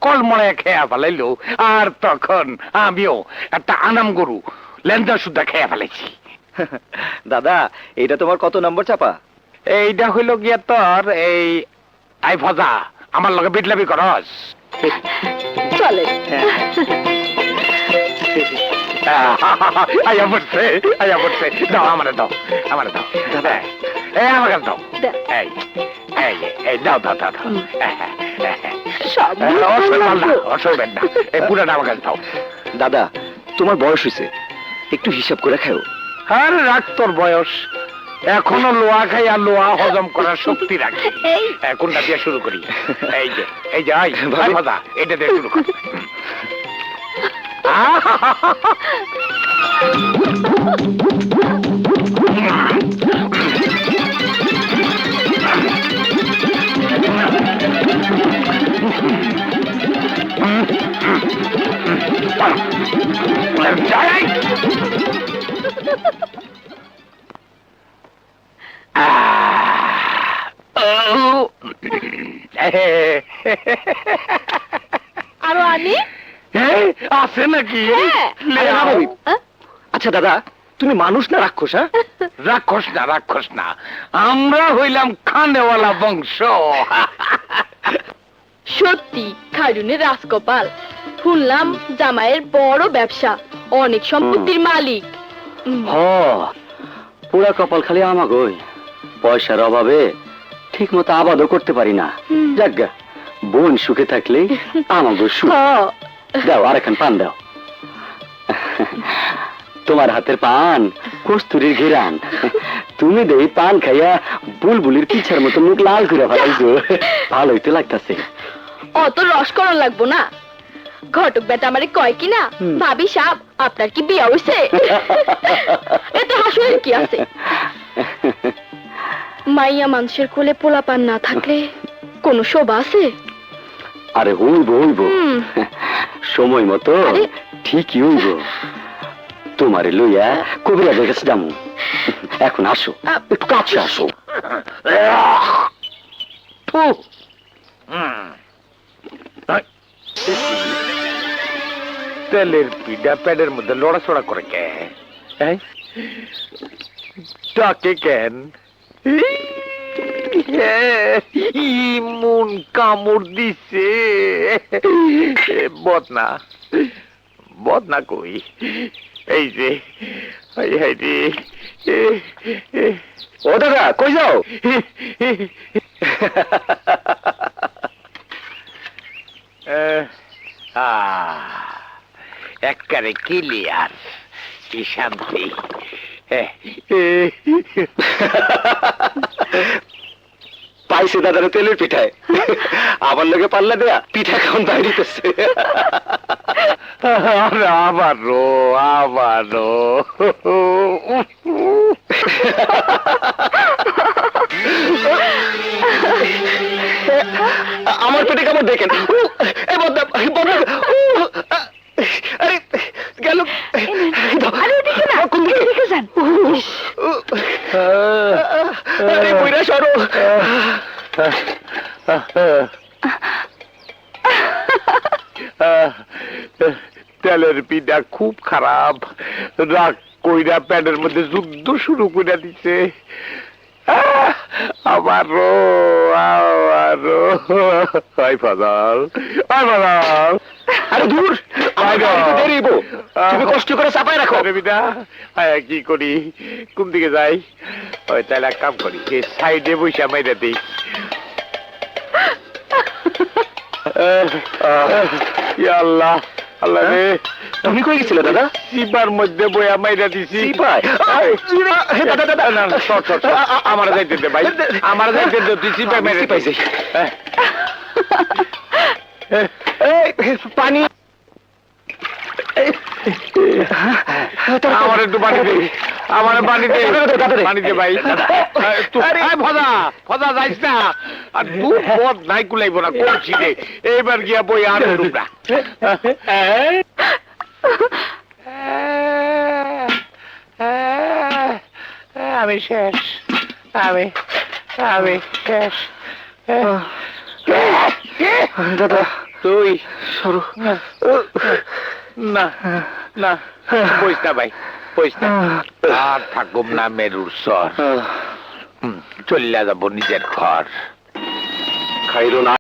কলমড়ে খেয়া ফেলাইলো, আর তখন আমিও একটা আনাম গরু লেন্দা সুদ্ধা খেয়া ফেলাইছি। দাদা, এইটা তোমার কত নম্বর চাপা? এইটা হইল গিয়া তোর এই আই ভজা, আমার লগে বিটলাবি করস। চলে আইয়া পড়ছে, আইয়া পড়ছে। দাও আমারে, দাও আমারে, দাও দাদা, এই আমাকে দাও। এই এই এই দাও দাও দাও দাও। অসুবিধা না, এই পুরাটা আমার কাছে দাও। দাদা, তোমার বয়স হয়েছে, একটু হিসাব করে খাও। আর রাখ তোর বয়স, এখনো লোয়া খাই আর লোয়া হজম করার শক্তি রাখি। কোনটা দিয়ে শুরু করি? এই যে এই যে আই ভাজা, এটা দিয়ে শুরু করি। আরো আনি আছে নাকি? আচ্ছা দাদা, তুমি মানুষ না রাক্ষস? হ্যাঁ, রাক্ষস না, রাক্ষস না, আমরা হইলাম খানেওয়ালা বংশ। সত্যি খাজুনের রাজকপাল, শুনলাম জামাইয়ের বড় ব্যবসা, অনেক সম্পত্তির মালিক। পুরা কপাল খালি আমাগোই, পয়সার অভাবে ঠিক মতো আবাদও করতে পারি না। যাজ্ঞা, বোন সুখে থাকলে আমাগো সুখ। দাও আরেকখান পান দাও। তোমার হাতের পান কস্তুরীর ঘেরান, তুমি দেই পান খাইয়া বুলবুলির পিছার মতো মুখ লাল করে ফেলাইছো। ভালোই তো লাগতাছে। অত রস করণ লাগবো না, ঘটক বেটা আমারে কয় কি না, ভাবি সাহেব আপনার কি বিয়ে হইছে? এতে হাসুরের কি আছে? মাইয়া মানুষের কোলে পোলাপান না থাকলে কোনো শোভা আছে? আরে হইব হইব, সময় মতো ঠিকই হইব। তোমারে লইয়া কবিরাজের কাছে যাবো। এখন আসো, একটু কাছে আসো। তেলের পিঠা প্যাডের মধ্যে লড়াচড়া করে কে? ডাকে কেন? মন কামড় দিছে। বদনা, বদনা কই? এই যে ও দাদা, কই যাও? একবারে ক্লিয়ার, কি শান্তি। পাইছে দাদার তেলের পিঠায়, আমার লোকে পাল্লা দেয়া পিঠা খাওয়ান বাইরিতেছে। আবারও আবারও আমার পেটে কামড় দেখেন। আরে গেল, বইরা সরো। তেলের পিঠা খুব খারাপ, রাগ কইরা প্যাডের মধ্যে যুদ্ধ শুরু করে দিছে। আবারও আবারও ফজল, ফজল। আরে দূর, তুমি কষ্ট করে চাপায় রাখো। বিদা কি করি, কোন দিকে যাই? ওই তাহলে এক কাম করি, সাইডে বৈশা মাইরা দিই। আল্লাহ আল্লাহ রে, তুমি কই গেছিলে দাদা? সিপার মধ্যে বইয়া মাইরা দিছি। আমার যাইতে দে ভাই, আমার যাইতে দে, তুই সিপাই মেরে পাইছিস। পানি, আমার একটু পানি দে, আমার পানি দে, পানি দে ভাই। ফজা ফজা যাইস না, আর দুধ পথ নাই কুলাইব না, করছি রে। এইবার গিয়া বই আর না। আমি শেষ, আমি আমি শেষ। দাদা তুই না না বইস না ভাই বইস না আর থাকুম না মেরুর সর চলিয়া যাব নিজের ঘর খাইরো না